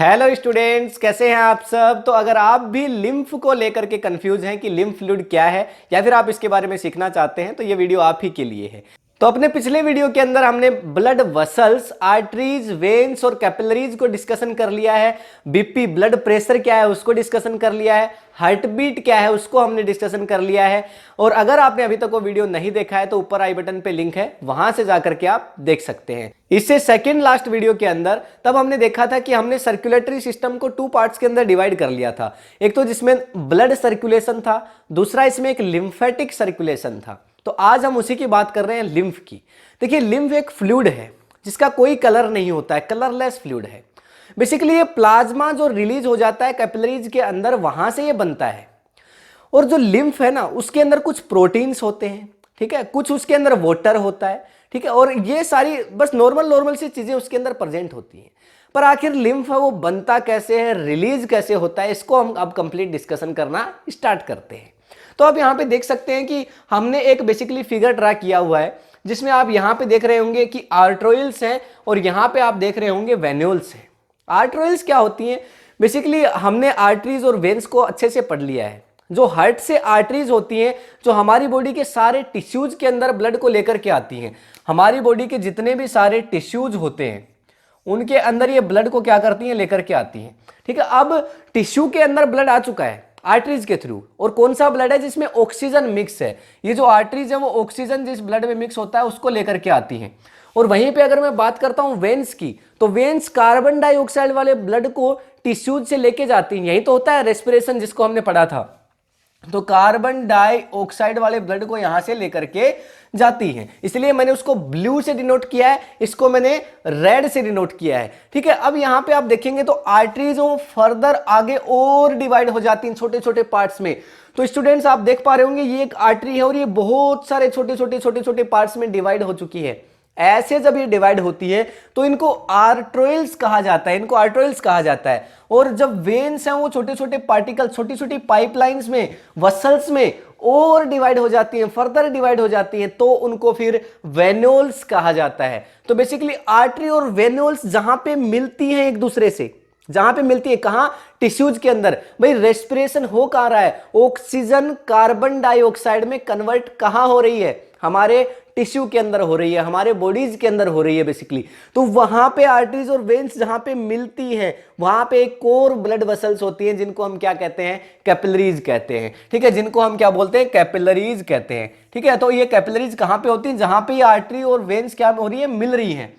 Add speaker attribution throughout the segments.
Speaker 1: Hello students, कैसे हैं आप सब। तो अगर आप भी लिम्फ को लेकर के कंफ्यूज हैं कि लिम्फ फ्लूइड क्या है या फिर आप इसके बारे में सीखना चाहते हैं तो ये वीडियो आप ही के लिए है। तो अपने पिछले वीडियो के अंदर हमने ब्लड वसल्स, आर्टरीज, वेन्स और कैपिलरीज को डिस्कशन कर लिया है। बीपी ब्लड प्रेशर क्या है उसको डिस्कशन कर लिया है। हार्ट बीट क्या है उसको हमने डिस्कशन कर लिया है। और अगर आपने अभी तक वो वीडियो नहीं देखा है तो ऊपर आई बटन पे लिंक है, वहां से जाकर के आप देख सकते हैं। इससे सेकंड लास्ट वीडियो के अंदर तब हमने देखा था कि हमने सर्कुलेटरी सिस्टम को टू पार्ट्स के अंदर डिवाइड कर लिया था। एक तो जिसमें ब्लड सर्कुलेशन था, दूसरा इसमें एक लिम्फेटिक सर्कुलेशन था। तो आज हम उसी की बात कर रहे हैं, लिम्फ की। देखिए, लिम्फ एक फ्लूइड है जिसका कोई कलर नहीं होता है, कलरलेस फ्लूइड है। बेसिकली ये प्लाज्मा जो रिलीज हो जाता है कैपिलरीज के अंदर, वहां से ये बनता है। और जो लिम्फ है ना, उसके अंदर कुछ प्रोटीन्स होते हैं, ठीक है, कुछ उसके अंदर वाटर होता है, ठीक है, और ये सारी बस नॉर्मल सी चीजें उसके अंदर प्रेजेंट होती हैं। पर आखिर लिम्फ है वो बनता कैसे है, रिलीज कैसे होता है, इसको हम अब कंप्लीट डिस्कशन करना स्टार्ट करते हैं। तो आप यहाँ पे देख सकते हैं कि हमने एक बेसिकली फिगर ड्रा किया हुआ है जिसमें आप यहाँ पे देख रहे होंगे कि आर्टरोइल्स हैं और यहाँ पे आप देख रहे होंगे वेन्यूल्स हैं। आर्टरोइल्स क्या होती हैं? बेसिकली हमने आर्टरीज और वेन्स को अच्छे से पढ़ लिया है। जो हार्ट से आर्टरीज होती हैं, जो हमारी बॉडी के सारे टिश्यूज के अंदर ब्लड को लेकर के आती हैं। हमारी बॉडी के जितने भी सारे टिश्यूज होते हैं उनके अंदर ये ब्लड को क्या करती हैं, लेकर के आती हैं, ठीक है। अब टिश्यू के अंदर ब्लड आ चुका है आर्टरीज के थ्रू, और कौन सा ब्लड है जिसमें ऑक्सीजन मिक्स है। ये जो आर्टरीज है वो ऑक्सीजन जिस ब्लड में मिक्स होता है उसको लेकर के आती हैं। और वहीं पे अगर मैं बात करता हूं वेन्स की, तो वेन्स कार्बन डाइऑक्साइड वाले ब्लड को टिश्यूज से लेके जाती हैं। यही तो होता है रेस्पिरेशन जिसको हमने पढ़ा था। तो कार्बन डाइऑक्साइड वाले ब्लड को यहां से लेकर के जाती है, इसलिए मैंने उसको ब्लू से डिनोट किया है, इसको मैंने रेड से डिनोट किया है, ठीक है। अब यहां पे आप देखेंगे तो आर्टरीज फर्दर आगे और डिवाइड हो जाती हैं छोटे छोटे पार्ट्स में। तो स्टूडेंट्स आप देख पा रहे होंगे ये एक आर्टरी है और ये बहुत सारे छोटे छोटे पार्ट्स में डिवाइड हो चुकी है। ऐसे जब ये डिवाइड होती है तो इनको आर्टरोइल्स कहा जाता है, इनको आर्टरोइल्स कहा जाता है। और जब वेन्स हैं वो छोटे छोटे पार्टिकल, छोटी छोटी पाइपलाइंस में, वसल्स में और डिवाइड हो जाती हैं, फर्दर डिवाइड हो जाती हैं, तो उनको फिर वेन्यूल्स कहा जाता है। तो बेसिकली आर्टरी और वेन्यूल्स जहां पे मिलती हैं एक दूसरे से, जहां पे मिलती है कहां, टिश्यूज के अंदर। भाई रेस्पिरेशन हो कहां रहा है, ऑक्सीजन कार्बन डाइऑक्साइड में कन्वर्ट कहां हो रही है, हमारे टिश्यू के अंदर हो रही है, हमारे बॉडीज के अंदर हो रही है बेसिकली। तो वहां पे आर्टरीज और वेन्स जहां पे मिलती हैं वहां पे एक और ब्लड वेसल्स होती हैं जिनको हम क्या कहते हैं, कैपिलरीज कहते हैं, ठीक है, जिनको हम क्या बोलते हैं, कैपिलरीज कहते हैं, ठीक है। तो ये कैपिलरीज कहां पे होती हैं, जहां पे ये आर्टरी और वेन्स क्या हो रही है, मिल रही हैं।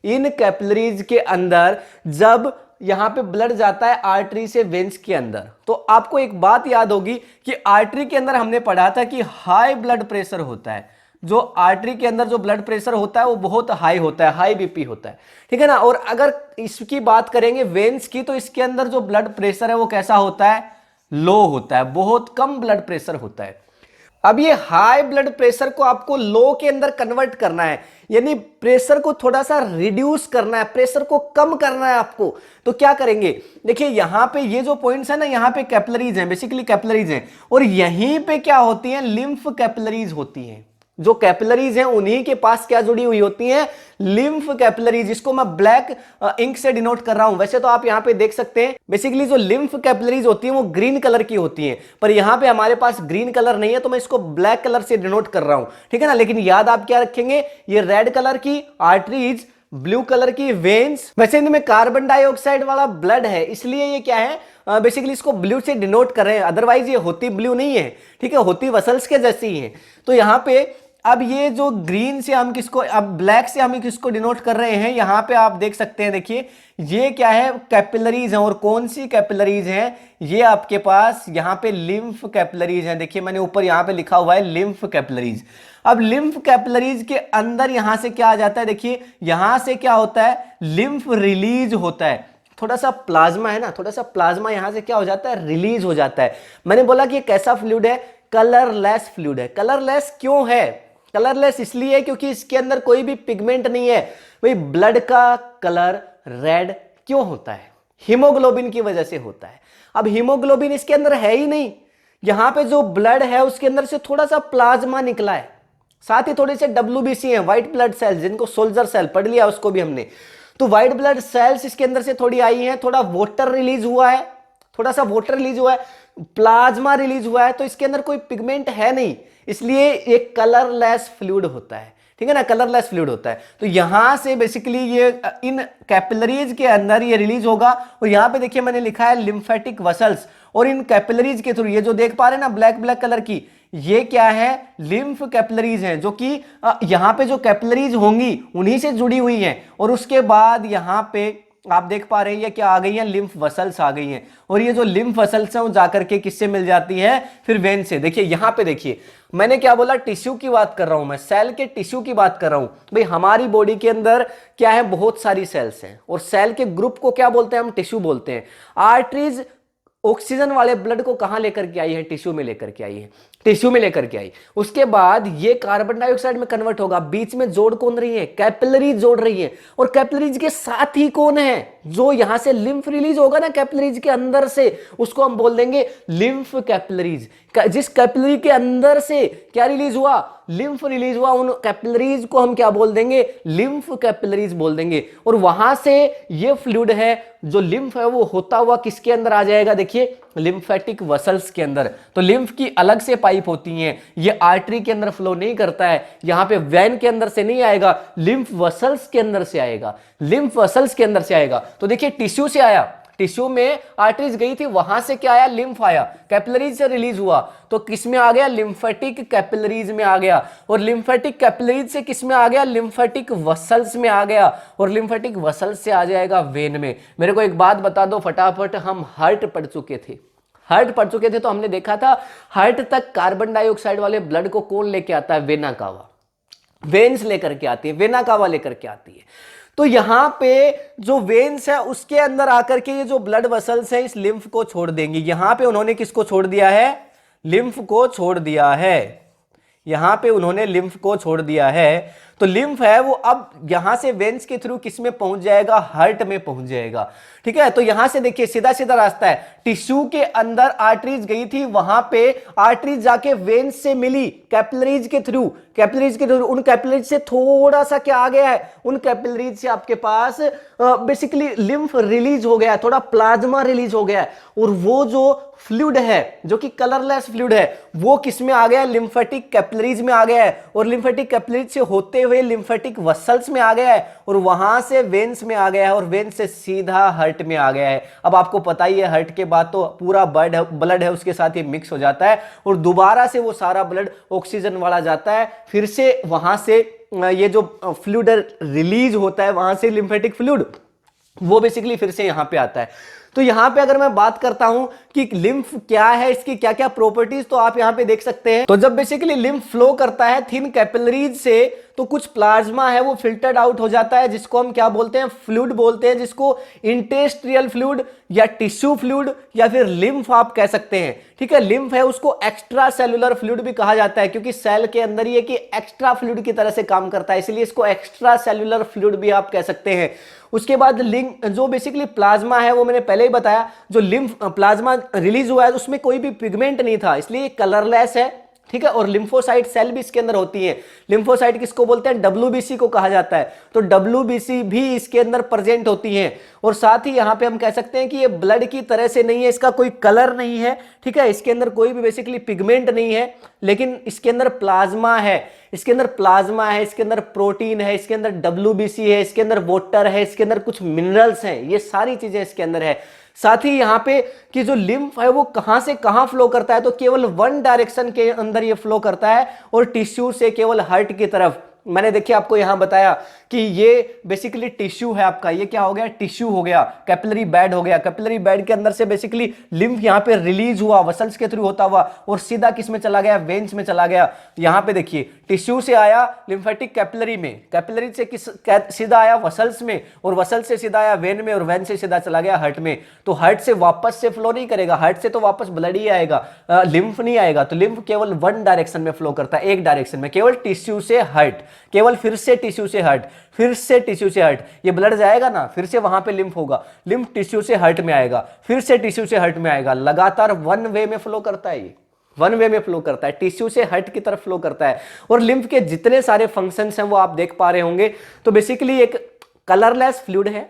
Speaker 1: इन कैपिलरीज के अंदर जब यहां पे ब्लड जाता है आर्टरी से वेन्स के अंदर, तो आपको एक बात याद होगी कि आर्टरी के अंदर हमने पढ़ा था कि हाई ब्लड प्रेशर होता है। जो आर्टरी के अंदर जो ब्लड प्रेशर होता है वो बहुत हाई होता है, हाई बीपी होता है, ठीक है ना। और अगर इसकी बात करेंगे वेन्स की, तो इसके अंदर जो ब्लड प्रेशर है वो कैसा होता है, लो होता है, बहुत कम ब्लड प्रेशर होता है। अब ये हाई ब्लड प्रेशर को आपको लो के अंदर कन्वर्ट करना है, यानी प्रेशर को थोड़ा सा रिड्यूस करना है, प्रेशर को कम करना है आपको। तो क्या करेंगे, देखिए यहां पे ये जो पॉइंट्स है ना, यहां पे कैपिलरीज हैं, बेसिकली कैपिलरीज हैं, और यहीं पे क्या होती हैं, लिम्फ कैपिलरीज होती हैं। जो कैपिलरीज हैं उन्हीं के पास क्या जुड़ी हुई होती हैं, लिम्फ कैपिलरीज, जिसको मैं ब्लैक इंक से डिनोट कर रहा हूं। वैसे तो आप यहां पे देख सकते हैं बेसिकली जो लिम्फ कैपिलरीज होती हैं वो ग्रीन कलर की होती हैं, पर यहां पे हमारे पास ग्रीन कलर नहीं है तो मैं इसको ब्लैक कलर से डिनोट कर रहा हूं, ठीक है ना। लेकिन याद आप क्या रखेंगे, ये रेड कलर की आर्टरीज, ब्लू कलर की वेन्स। वैसे इनमें कार्बन डाइऑक्साइड वाला ब्लड है, इसलिए ये क्या है, बेसिकली इसको ब्लू से डिनोट कर रहे हैं, अदरवाइज ये होती ब्लू नहीं है, ठीक है, होती वसल्स के जैसी ही है। तो यहां पे अब ये जो ग्रीन से हम किसको, अब ब्लैक से हम किसको डिनोट कर रहे हैं, यहां पे आप देख सकते हैं, देखिए ये क्या है, कैपिलरीज हैं। और कौन सी कैपिलरीज हैं, ये आपके पास यहां पे लिम्फ कैपिलरीज हैं। देखिए मैंने ऊपर यहां पे लिखा हुआ है लिम्फ कैपिलरीज। अब लिम्फ कैपिलरीज के अंदर यहां से क्या आ जाता है, देखिए यहां से क्या होता है, लिम्फ रिलीज होता है। थोड़ा सा प्लाज्मा है ना, थोड़ा सा प्लाज्मा यहां से क्या हो जाता है, रिलीज हो जाता है। मैंने बोला कि कैसा फ्लूइड है, कलरलेस फ्लूइड है। कलरलेस क्यों है, कलरलेस इसलिए क्योंकि इसके अंदर कोई भी पिगमेंट नहीं है। भाई ब्लड का कलर रेड क्यों होता है, हीमोग्लोबिन की वजह से होता है। अब हीमोग्लोबिन इसके अंदर है ही नहीं, यहां पे जो ब्लड है उसके अंदर से थोड़ा सा प्लाज्मा निकला है, साथ ही थोड़े से WBC हैं, व्हाइट ब्लड सेल, जिनको सोल्जर सेल पढ़ लिया उसको भी हमने। तो व्हाइट ब्लड सेल्स इसके अंदर से थोड़ी आई हैं, थोड़ा वाटर रिलीज हुआ है, थोड़ा सा वाटर रिलीज हुआ है, प्लाज्मा रिलीज हुआ है, तो इसके अंदर कोई पिगमेंट है नहीं, इसलिए एक कलरलेस फ्लूइड होता है, ठीक है ना, कलरलेस फ्लूइड होता है। तो यहां से बेसिकली ये इन कैपिलरीज के अंदर ये रिलीज होगा। और यहां पे देखिए मैंने लिखा है लिम्फेटिक वसल्स, और इन कैपिलरीज के थ्रू ये जो देख पा रहे हैं ना ब्लैक ब्लैक कलर की, ये क्या है, लिम्फ कैपिलरीज हैं, जो कि यहां पे जो कैपिलरीज होंगी उन्हीं से जुड़ी हुई हैं। और उसके बाद यहां पे आप देख पा रहे हैं ये क्या आ गई है, लिम्फ वसल्स आ गई हैं। और ये जो लिम्फ वसल्स हैं वो जाकर के किससे मिल जाती है, फिर वेन से। देखिए यहां पे देखिए मैंने क्या बोला, टिश्यू की बात कर रहा हूं मैं, सेल के टिश्यू की बात कर रहा हूं। भाई हमारी बॉडी के अंदर क्या है, बहुत सारी सेल्स हैं, और सेल के ग्रुप को क्या बोलते हैं, हम टिश्यू बोलते हैं। आर्टरीज ऑक्सीजन वाले ब्लड को कहां लेकर के आई है, टिश्यू में लेकर के आई है, टिश्यू में लेकर के आई। उसके बाद ये कार्बन डाइऑक्साइड में कन्वर्ट होगा। बीच में जोड़ कौन रही है, कैपिलरीज जोड़ रही है। और कैपिलरीज के साथ ही कौन है, जो यहां से लिम्फ रिलीज होगा ना कैपिलरीज के अंदर से, उसको हम बोल देंगे लिम्फ कैपिलरीज। जिस कैपिलरी के अंदर से क्या रिलीज हुआ, लिम्फ रिलीज हुआ, उन कैपिलरीज को हम क्या बोल देंगे, लिम्फ कैपिलरीज बोल देंगे। और वहां से ये फ्लूइड है जो लिम्फ है वो होता हुआ किसके अंदर आ जाएगा, देखिए लिम्फेटिक वसल्स के अंदर। तो लिम्फ की अलग से पाइप होती हैं, ये आर्टरी के अंदर फ्लो नहीं करता है, यहां पे वेन के अंदर से नहीं आएगा, लिम्फ वसल्स के अंदर से आएगा, लिम्फ वसल्स के अंदर से आएगा। तो देखिए टिश्यू से आया, टिश्यू में आर्टरीज गई थी, वहां से क्या आया, लिम्फ आया, कैपिलरीज से रिलीज हुआ, तो किस में आ गया, लिम्फेटिक कैपिलरीज में आ गया। और लिम्फेटिक कैपिलरीज से किस में आ गया, लिम्फेटिक वसल्स में आ गया, और लिम्फेटिक वसल्स से आ जाएगा वेन में। मेरे को एक बात बता दो फटाफट, हम हार्ट पढ़ चुके थे, हार्ट पढ़ चुके थे, तो हमने देखा था हार्ट तक कार्बन डाइऑक्साइड वाले ब्लड को कौन लेके आता है, वेना कावा, वेन्स लेकर के आती है, वेना कावा लेकर के आती है। तो यहां पे जो वेन्स है उसके अंदर आकर के ये जो ब्लड वेसल्स है इस लिम्फ को छोड़ देंगी। यहां पे उन्होंने किसको छोड़ दिया है, लिम्फ को छोड़ दिया है, यहां पे उन्होंने लिम्फ को छोड़ दिया है। तो लिम्फ है वो अब यहां से वेन्स के थ्रू किस में पहुंच जाएगा, हार्ट में पहुंच जाएगा, ठीक है। तो यहां से देखिए सीधा सीधा रास्ता है, टिश्यू के अंदर आर्टरीज गई थी, वहां पे आर्टरीज जाके वेन्स से मिली कैपिलरीज के थ्रू, कैपिलरीज के थ्रू, उन कैपिलरीज से थोड़ा सा क्या आ गया है, उन कैपिलरीज से आपके पास बेसिकली लिम्फ रिलीज हो गया है, थोड़ा प्लाज्मा रिलीज हो गया है। और वो जो फ्लूइड है जो कि कलरलेस फ्लूइड है वो किस में आ गया, लिम्फेटिक कैपिलरीज में आ गया है, और लिम्फेटिक कैपिलरीज से होते हुए लिम्फेटिक वसल्स में आ गया है, और वहां से वेन्स में आ गया है, और वेन्स से सीधा हार्ट में आ गया है। अब आपको पता ही है हार्ट के बाद तो पूरा ब्लड है उसके साथ ये मिक्स हो जाता है, और दोबारा से वो सारा ब्लड ऑक्सीजन वाला जाता है, फिर से वहां से ये जो फ्लूइड रिलीज होता है वहां से लिम्फेटिक फ्लूइड, वो बेसिकली फिर से यहां पे आता है। तो यहां पे अगर मैं बात करता हूं कि लिम्फ क्या है, इसकी क्या क्या प्रॉपर्टीज, तो आप यहां पे देख सकते हैं। तो जब बेसिकली लिम्फ फ्लो करता है थिन कैपिलरीज से, तो कुछ प्लाज्मा है वो फिल्टर्ड आउट हो जाता है, जिसको हम क्या बोलते हैं, फ्लूइड बोलते हैं, जिसको इंटेस्ट्रियल फ्लूइड या टिश्यू फ्लूइड या फिर लिम्फ आप कह सकते हैं, ठीक है। लिम्फ है उसको एक्स्ट्रा सेलुलर फ्लूइड भी कहा जाता है, क्योंकि सेल के अंदर ये कि एक्स्ट्रा फ्लूइड की तरह से काम करता है, इसलिए इसको एक्स्ट्रा सेलुलर फ्लूइड भी आप कह सकते हैं। उसके बाद जो बेसिकली प्लाज्मा है वो मैंने पहले ही बताया, जो लिम्फ प्लाज्मा रिलीज हुआ है उसमें कोई भी पिगमेंट नहीं था, इसलिए कलरलेस है, ठीक है। और लिम्फोसाइट सेल भी इसके अंदर होती है। लिम्फोसाइट किसको बोलते हैं, डब्ल्यूबीसी को कहा जाता है, तो डब्ल्यूबीसी भी इसके अंदर प्रेजेंट होती है। और साथ ही यहां पे हम कह सकते हैं कि ये ब्लड की तरह से नहीं है, इसका कोई कलर नहीं है, ठीक है, इसके अंदर कोई भी बेसिकली पिगमेंट नहीं है, लेकिन इसके अंदर प्लाज्मा है, इसके अंदर प्लाज्मा है, इसके अंदर प्रोटीन है, इसके अंदर डब्ल्यूबीसी है, इसके अंदर वाटर है, इसके अंदर कुछ मिनरल्स हैं, ये सारी चीजें इसके अंदर है। साथ ही यहां पे कि जो लिम्फ है वो कहां से कहां फ्लो करता है, तो केवल वन डायरेक्शन के अंदर ये फ्लो करता है, और टिश्यू से केवल हार्ट की तरफ। मैंने देखिए आपको यहां बताया कि ये बेसिकली टिश्यू है आपका, ये क्या हो गया, टिश्यू हो गया, कैपिलरी बेड हो गया, कैपिलरी बेड के अंदर से बेसिकली लिम्फ यहां पे रिलीज हुआ वसल्स के थ्रू होता हुआ, और सीधा किस में चला गया, वेन्स में चला गया। यहां पे देखिए टिश्यू से आया लिम्फेटिक कैपिलरी में, कैपिलरी से सीधा आया वसल्स में, और वसल से सीधा आया वेन में, और वेन से सीधा चला गया हार्ट में। तो हार्ट से वापस से फ्लो नहीं करेगा, हार्ट से तो वापस ब्लड ही आएगा, लिम्फ नहीं आएगा। तो लिम्फ केवल वन डायरेक्शन में फ्लो करता है, एक डायरेक्शन में, केवल टिश्यू से हार्ट, केवल फिर से टिश्यू से हार्ट, फिर से टिश्यू से हार्ट। ये ब्लड जाएगा ना, फिर से वहां पे लिम्फ होगा, लिम्फ टिश्यू से हार्ट में आएगा, फिर से टिश्यू से हार्ट में आएगा, लगातार वन वे में फ्लो करता है, ये वन वे में फ्लो करता है, टिश्यू से हार्ट की तरफ फ्लो करता है। और लिम्फ के जितने सारे फंक्शंस हैं वो आप देख पा रहे होंगे। तो बेसिकली एक कलरलेस फ्लूइड है,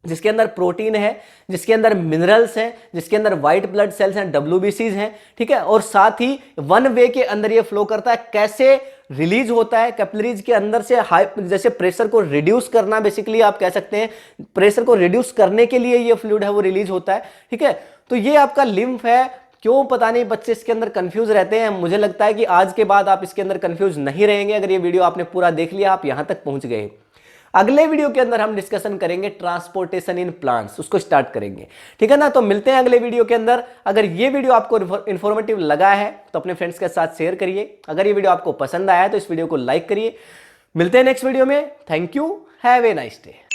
Speaker 1: जिसके अंदर प्रोटीन है, जिसके अंदर मिनरल्स हैं, जिसके अंदर व्हाइट ब्लड सेल्स हैं, WBCs हैं, ठीक है, और साथ ही वन वे के अंदर ये फ्लो करता है। कैसे रिलीज होता है? कैपिलरीज के अंदर से हाई, जैसे प्रेशर को रिड्यूस करना, बेसिकली आप कह सकते हैं प्रेशर को रिड्यूस करने के लिए ये फ्लूइड है वो रिलीज होता है, ठीक है। तो ये आपका लिम्फ है। क्यों पता नहीं बच्चे इसके अंदर कंफ्यूज रहते हैं। मुझे लगता है कि आज के बाद आप इसके अंदर कंफ्यूज नहीं रहेंगे अगर ये वीडियो आपने पूरा देख लिया, आप यहां तक पहुंच गए। अगले वीडियो के अंदर हम डिस्कशन करेंगे ट्रांसपोर्टेशन इन प्लांट्स, उसको स्टार्ट करेंगे, ठीक है ना। तो मिलते हैं अगले वीडियो के अंदर। अगर ये वीडियो आपको इंफॉर्मेटिव लगा है तो अपने फ्रेंड्स के साथ शेयर करिए। अगर ये वीडियो आपको पसंद आया है तो इस वीडियो को लाइक करिए। मिलते हैं नेक्स्ट वीडियो में। Thank you, have a nice day.